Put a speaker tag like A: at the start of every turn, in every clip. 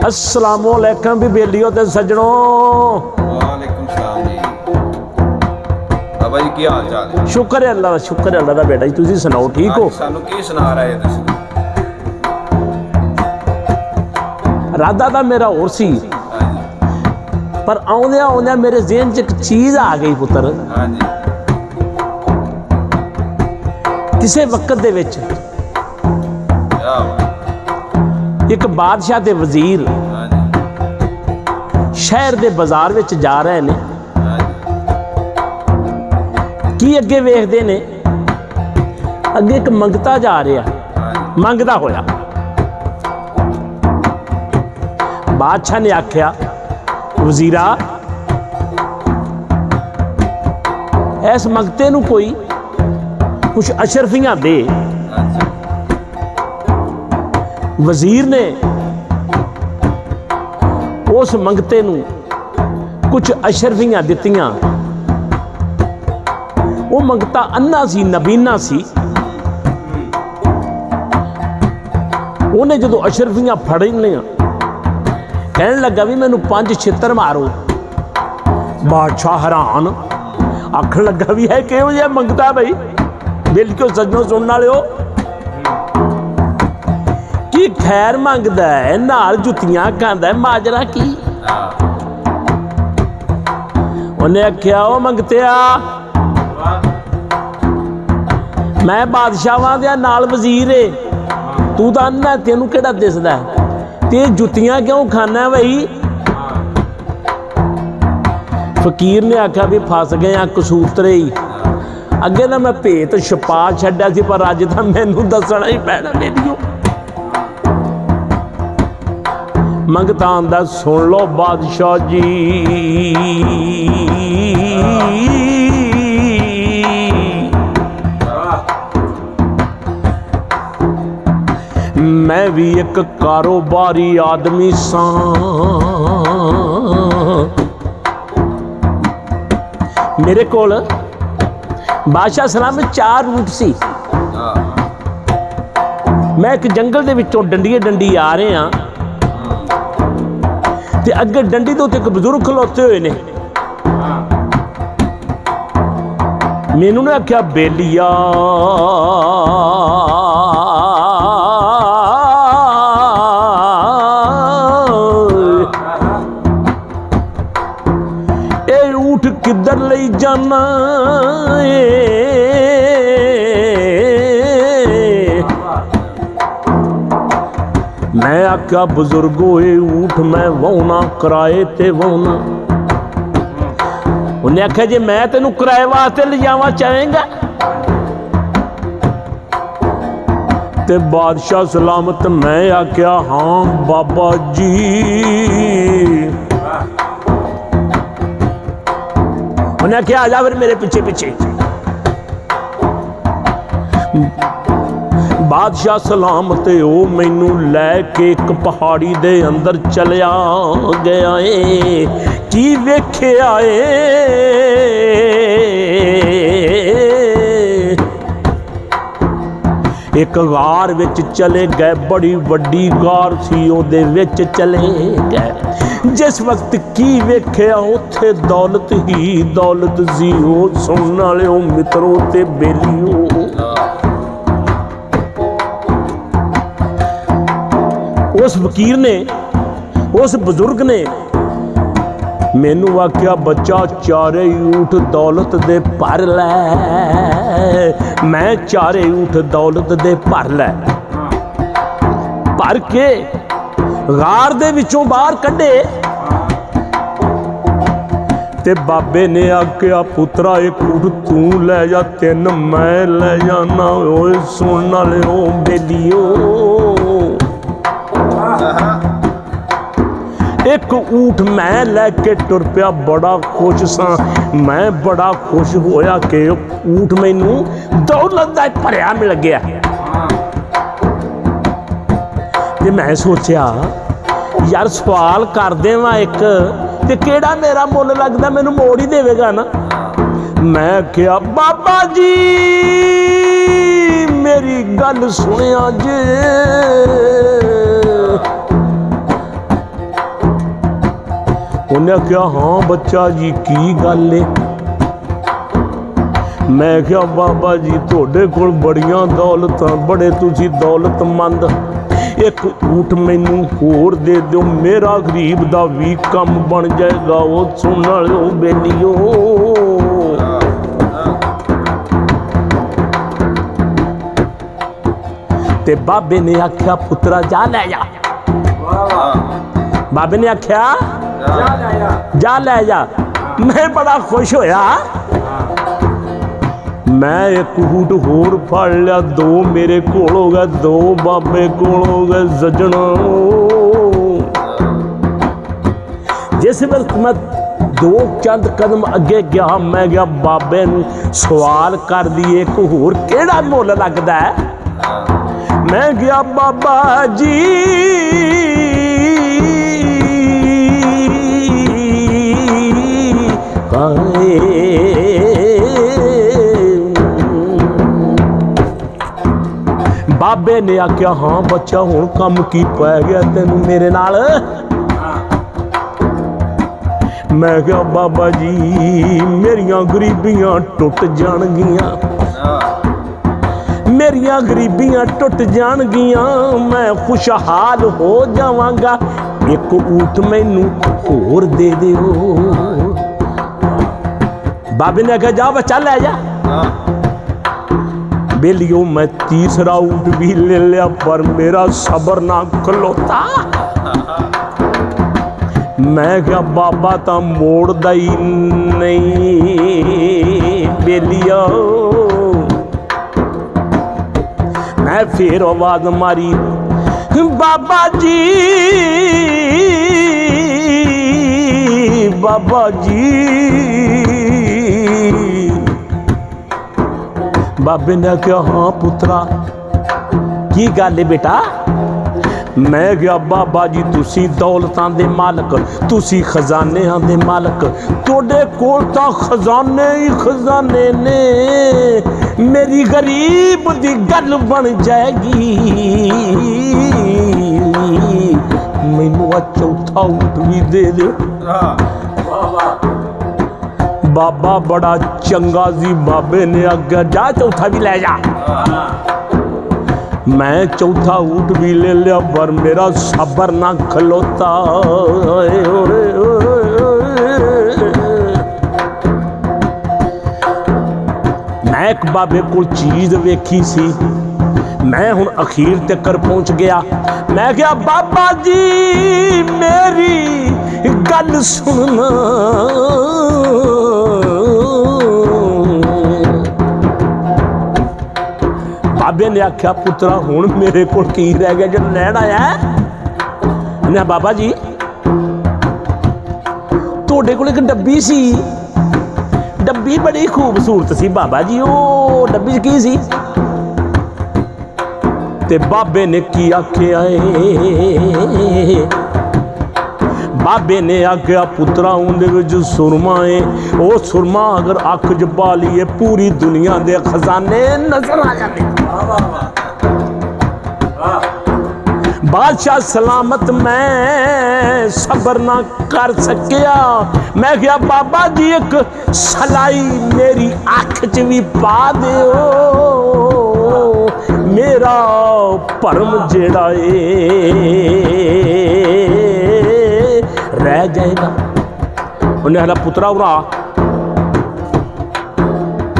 A: अस्सलामुअलैकुम भी बेलियो ते सज्जणों।
B: वालेकुम सलाम जी। बाबा जी की हाल चाल है?
A: शुक्र है अल्लाह दा बेटा जी, तुसीं सुनाओ ठीक हो?
B: सानू की सुना रहे तुसीं?
A: राधा दा मेरा होर सी, पर आउंदियां आउंदियां मेरे ज़हन च एक चीज़ आ गई पुत्तर।
B: हाँ जी।
A: किसे वक्त दे विच
B: क्या बात?
A: एक बादशाह दे वजीर
B: हाँ जी।
A: शहर दे बाजार विच जा रहे ने।
B: हाँ जी।
A: की अगे वेखदे ने, अगे एक मंगता जा रहा,
B: हाँ जी।
A: मंगदा होया। बादशाह ने आख्या, वजीरा इस मंगते नूं कोई कुछ अशरफियां दे।
B: अच्छा।
A: वजीर ने उस मंगते नूं कुछ अशरफियां दित्तियां। वो मंगता अन्ना सी, नबीना सी। उन्हें जो अशरफियां फड़ लिया, कहने लगा भी मैनू 5 छित्तर मारो। बादशाह हैरान, आखन लगा भी है किहो जिहा मंगता बई। बिल्कुल सज्जनों सुनने वाले हो कि खैर मंगदा है, नाल जुत्तियां खांदा है, माजरा की? उन्हें आख्या, ओ मंगतिया, मैं बादशाहां दे नाल वजीर है, तू तां अन्ना, तेनू किहड़ा दिसदा है? ते जुत्तियां क्यों खाना बई? फकीर ने आख्या भी फस गए आ कसूतरे ही। अगे तो मैं भेत छुपा छड्या सी, पर अज तो मैनू दसना ही पैना मेरियो। मंगता आंदा, सुन लो बादशाह जी, मैं भी एक कारोबारी आदमी सां। मेरे कोल बादशाह सलाम में 4 रूट सी। मैं एक जंगल दे विचों डंडीए डंडी आ रहे हाँ, ते अगे डंडी दे उत्ते एक बजुर्ग खलोते हुए ने। मैनू ने आख्या, बेलिया ए ऊठ किधर ले जाना है? मैं आख्या, बुजुर्गो ये ऊठ मैं वाहुना, किराए ते वाहुना। उन्हें आख्या, जे मैं तेनू किराए वास्ते ले जावा चाहेगा? ते बादशाह सलामत मैं आख्या, हाँ बाबा जी। उन्हें आख्या, आजा फिर मेरे पीछे पीछे। बादशाह सलामत ओ मैनू लैके एक पहाड़ी दे अंदर चलिया गया है। की वेख्या है? एक गार विच चले गए, बड़ी वड्डी गार सी, ओदे विच चले गए। जिस वक्त की वेख्या उत्थे दौलत ही दौलत सी। ओ सुनने वाले मित्रों ते बेलियो, उस फकीर ने, उस बुजुर्ग ने मैनू आख्या, बच्चा चारे ऊठ दौलत दे भर लै। मैं चारे ऊठ दौलत दे भर लै। भर के गार दे विचों बाहर कड्डे ते बाबे ने आख्या, पुत्रा एक ऊठ तू लै जा, 3 मैं लै जाना। ओए सुनने वाले ओ बेलियो, एक ऊठ मैं लैके टुर पिया, बड़ा खुश सा। मैं बड़ा खुश होया कि ऊठ मैनू दौलत दा भरिया मिल गया। ते मैं सोचा यार सवाल कर देवां एक, ते केड़ा मेरा मुल लगदा, मैनू मोड़ ही देवेगा ना। मैं क्या, बाबा जी मेरी गल सुनिया जे। ने क्या हाँ बच्चा जी की गल है। मैं क्या बाबा जी तुहाडे कोल बड़ियां दौलतां, बड़े तुसी दौलतमंद, एक ऊँट मैनू होर दे दो, मेरा गरीब दा भी कम बन जाएगा। वो सुन लो बेलियो, ते बाबे ने आख्या पुत्रा जा लै जा। बाबे ने आख्या जा लै जा। मैं बड़ा खुश होया। मैं एक ऊँट होर फड़ लिया, दो मेरे कोल हो गए, दो बाबे कोल हो गए सजना। जिस वक्त मैं दो चंद कदम अगे गया, मैं गया बाबे नूं सवाल कर दिए एक होर केड़ा मुल लगदा है। मैं गया बाबा जी बाबे ने आख्या हाँ बच्चा हुण कम की पै गया तेनू मेरे नाल। मैं क्या बाबा जी मेरियां गरीबियां टुट जाणगियां, मेरियां गरीबियां टुट जाणगियां, मैं खुशहाल हो जावांगा। एक ऊँट मैनू होर दे दिओ। बाबे ने आख्या जा बच्चा लै जा। बेलियो मैं तीसरा ऊँट भी ले लिया, पर मेरा सबर ना खलोता। मैं क्या बाबा ता मोड़दा ही नहीं बेलिया। मैं फिर आवाज मारी बाबा जी बाबा जी। बाबे ने कहा हाँ पुत्रा की गल है बेटा। मैं क्या बाबा जी तुसी दौलतां दे मालक, तुसी खजानियां दे मालक, तोड़े कोल तां खजाने ही खजाने ने, मेरी गरीब दी गल बन जाएगी। मैनू चौथा ऊँट भी दे दे। बाबा बड़ा चंगा जी, बाबे ने आज्ञा जा चौथा भी ले जा। मैं चौथा ऊँट भी ले लिया, पर मेरा सबर ना खलोता। मैं एक बाबे को चीज वेखी सी, मैं हुण अखीर तक पहुंच गया। मैं क्या बाबा जी मेरी गल सुनना। बाबे ने आख्या पुत्रा हुण मेरे को की रह गया जो लैण आया। मैं बाबा जी तुहाडे कोल एक डब्बी सी, डब्बी बड़ी खूबसूरत सी बाबा जी, ओ डब्बी च की सी? ते बाबे ने की आख्या बाबे ने आख्या पुत्रा उंदे विच सुरमा है, ओ सुरमा अगर अख च पा लीए पूरी दुनिया दे खजाने नजर आ जाते। बादशाह सलामत मैं सबर ना कर सकिया। मैं क्या बाबा जी एक सलाई मेरी अख च भी पा दिओ, मेरा भरम जेड़ा रह जाएगा। उन्हें हला पुत्रा उरा।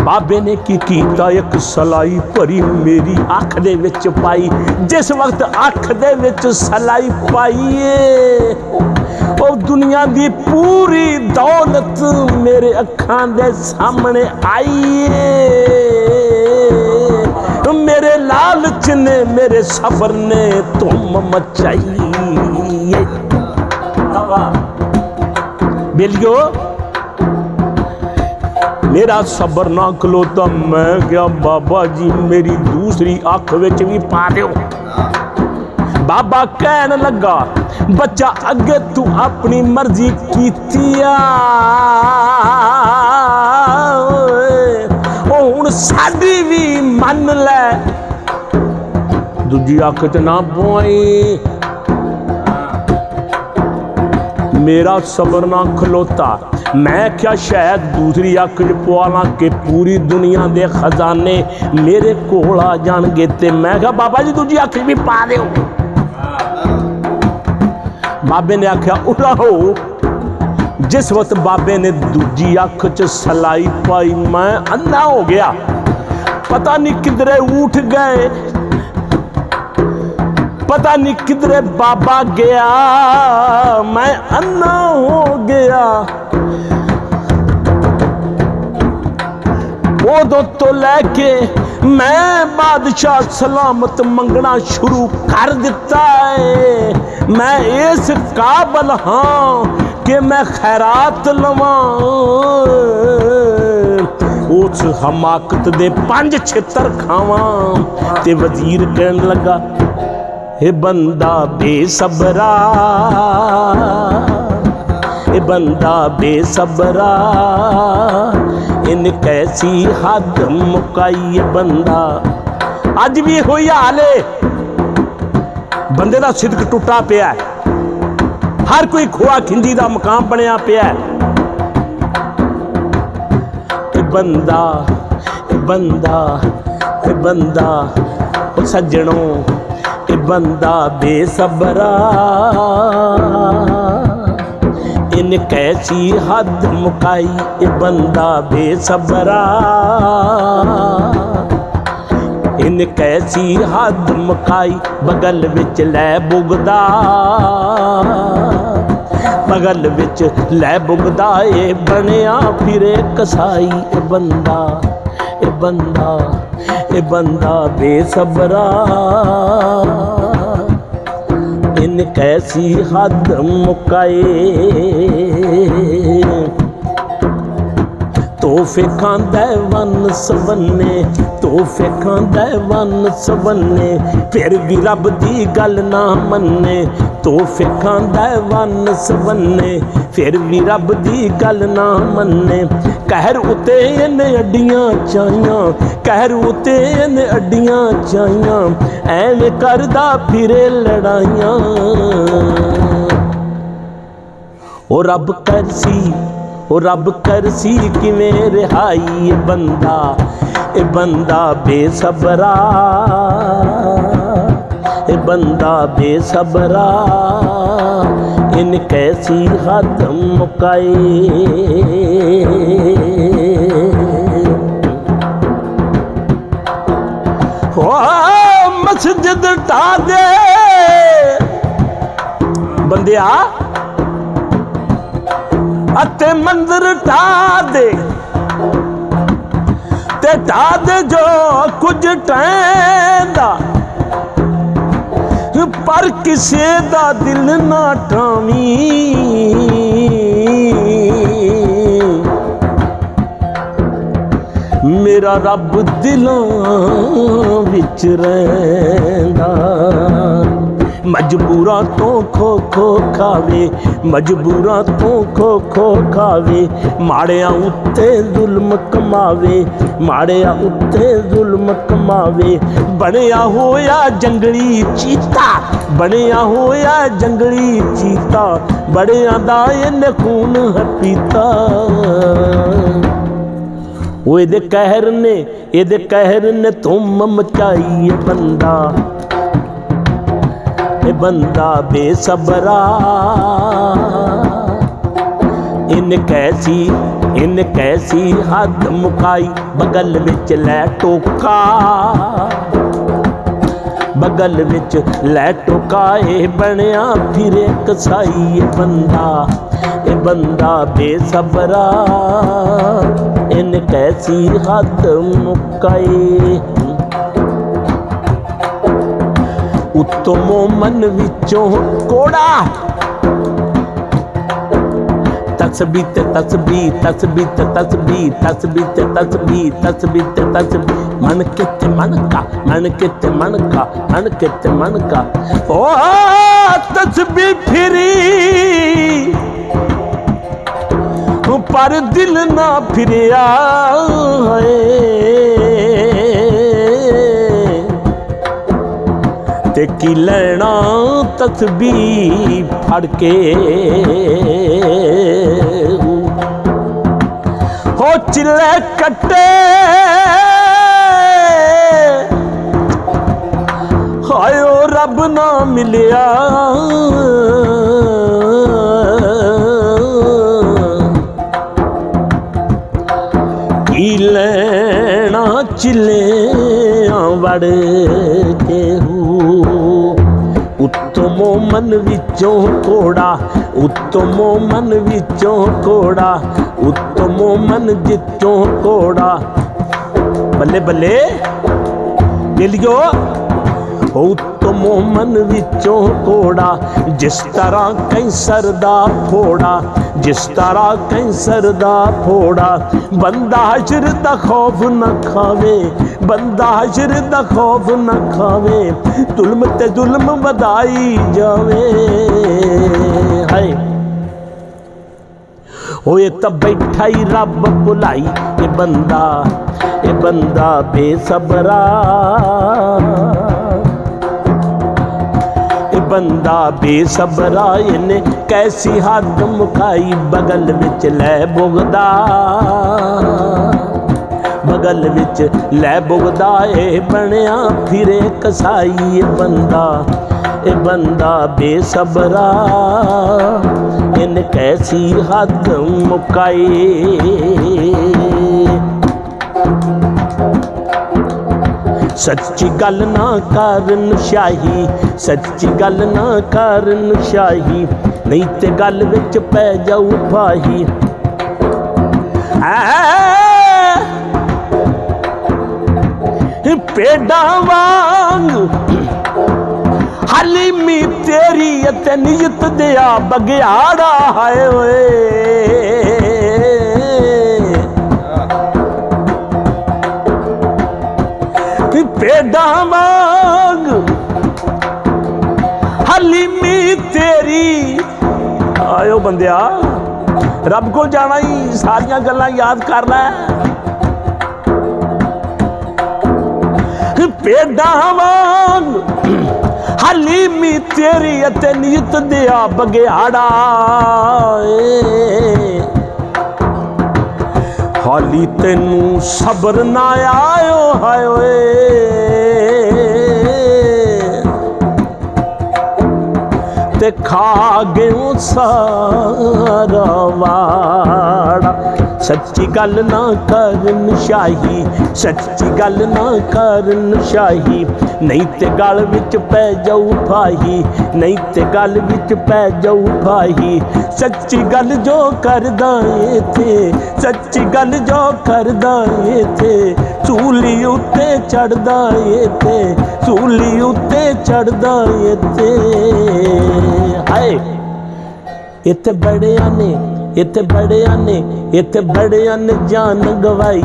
A: बाबे ने की कीता एक सलाई भरी मेरी अख दे विच पाई। जिस वक्त अख दे विच सलाई पाईए और दुनिया दी पूरी दौलत मेरे अखां दे सामने आईए। मेरे लालच ने मेरे सबर ने तुम मचाई। बेलियो मेरा सबर ना खलोता। मैं क्या बाबा जी मेरी दूसरी अख विच भी पा दिओ। बाबा कहन लगा बच्चा अगे तू अपनी मर्जी कीतिया, हुण साडी भी मन लै। दूजी अख च ना पवाई। मेरा सबर ना खलोता। मैं क्या शायद दूसरी अख च पवा ला कि पूरी दुनिया के खजाने मेरे कोल आ जाणगे। ते मैं कहा बाबा जी दूजी अख भी पा दिओ। बाबे ने आख्या उड़ा हो। जिस वक्त बाबे ने दूजी अख च सलाई पाई मैं अंधा हो गया। पता नहीं किधरे उठ गए, पता नहीं किधरे बाबा गया, मैं अन्ना हो गया। उदों तो लैके मैं बादशाह सलामत मंगना शुरू कर दिता है। मैं इस काबल हाँ कि मैं खैरात लवां। उस हमाकत दे 5 छितर खावां। ते वजीर कहन लगा हे बंदा बेसबरा, हे बंदा बेसबरा, इन कैसी हद मुकाई बंदा। अज भी होई हाल है, बंदे दा सिदक टुटा पिया है। हर कोई खोआ खिंजी दा मकाम बनया पिया है। बंदा बंदा बंदा ओ सज्जनों, ए बंदा बेसबरा, इन कैसी हद मुकाई। ए बंदा बेसबरा, इन कैसी हद मुकाई। बगल विच लै बुगदा, बगल विच लै बुगदा, ए बनया फिरे कसाई। ए बंदा, ए बंदा, ए बंदा बेसबरा, इन कैसी हद मुकाए। तोहफे खांदा वन सवन्ने, तोहफे खांदा वन सवन्ने, फिर भी रब दी गल ना मन्ने। तोहफे खांदा वन सवन्ने, फिर भी रब दी गल ना मन्ने। कहर उते इन अड्डियां चाइयां, कहर उते इन अड्डियां चाइयां, ऐवें करदा फिरे लड़ाइयां। ओ रब करसी, ओ रब करसी किवें रिहाई। ए बंदा बेसबरा, ए बंदा बेसबरा, इन कैसी हद मुकाए। ओ मस्जिद ढा दे बंदिया, अते मंदिर ढा दे, ते ढा दे जो कुछ टैंदा, पर किसे दा दिल ना टावी। मेरा रब दिलों विच रहिंदा। मजबूरां तो खो खो खावे, मजबूरां तो खो खो खावे। माड़ियां उत्ते जुल्म कमावे, माड़ियां उत्ते जुल्म कमावे। बनया होया जंगली चीता, बनया होया जंगली चीता, बड़ियां दा इन्ने खून है पीता। वो एदे कहर ने तुम मचाई। ए बंदा बेसबरा, इन कैसी हद मुकाई। बगल विच लै टोका, बगल विच लै टोका, ए बनया फिरे कसाई। ए बंदा बेसबरा, इन कैसी हद मुकाए। उत्तो मोमन विचों कोड़ा, तस्बीह ते तस्बीह, तस्बीह ते तस्बीह, तस्बीह ते तस्बीह, तस्बीह ते तस्बीह। मन किते मन का, मन किते मन का, मन किते मन का। ओ तस्बीह फिरी पर दिल ना फिरिया है। ते की लेना तस्बीह फड़ के हो चिल्ले कट्टे हाय ओ रब ना मिलिया की लेना चिल्लियां वड़ के उत्तमो मन विचों कोड़ा उत्तमो मन विचों कोड़ा उत्तमो मन जिचों कोड़ा बल्ले बल्ले लियो उत्तमो मन विचों कोड़ा जिस तरह कैंसर दा फोड़ा जिस तरह कैंसर दा फोड़ा बंदा हशर दा खौफ न खावे बंदा हशर दा खौफ न खावे जुल्म ते जुल्म वधाई जावे हाय होए तब बैठा ही रब भुलाई ये बंदा बेसबरा बंदा बेसबरा इन्ने कैसी हद मुकाई बगल विच लै बुगदा बगल विच लै बुगदा ए बनया फिरे कसाई ए बंदा बेसबरा इन्ने कैसी हद मुकाई सच्ची गल ना करन शाही सच्ची गल ना करन शाही नहीं ते गल विच पै जाऊ फाही पेड़ा वांग हलीमी तेरी ते नियत दिया बगियाड़ा हाय ओए पेड़ा वांग हलीमी तेरी आयो बंदिया रब को जाना ही सारिया गल्लां याद कर लै पेड़ा वांग हलीमी तेरी ते नीत दिया बगियाड़ा हाली तेनू सबर ना आयो हाय ते खा गयो सारा वाड़ा सच्ची गल ना करन शाही सच्ची गल ना करन शाही नहीं ते गल विच पै जाऊ फाही नहीं ते गल विच पै जाऊ फाही सच्ची गल जो करदा ए थे सच्ची गल जो करदा ए थे सूली उत्ते चढ़दा ए थे सूली उत्ते चढ़दा ए थे हाय इत्थे बड़िया ने इत्थे बड़िया ने इत्थे बड़िया ने जान गवाई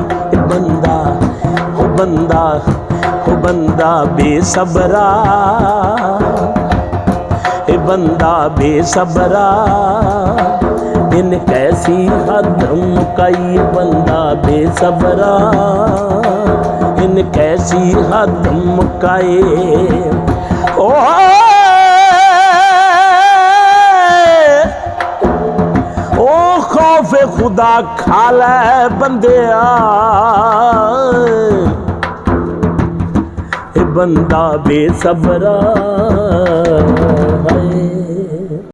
A: बंदा बेसबरा बंदा बेसबरा इन कैसी हद मुकाई बंदा बेसबरा इन कैसी हद मुकाए ओ खौफे खुदा खाला बंदिया बंदा बेसबरा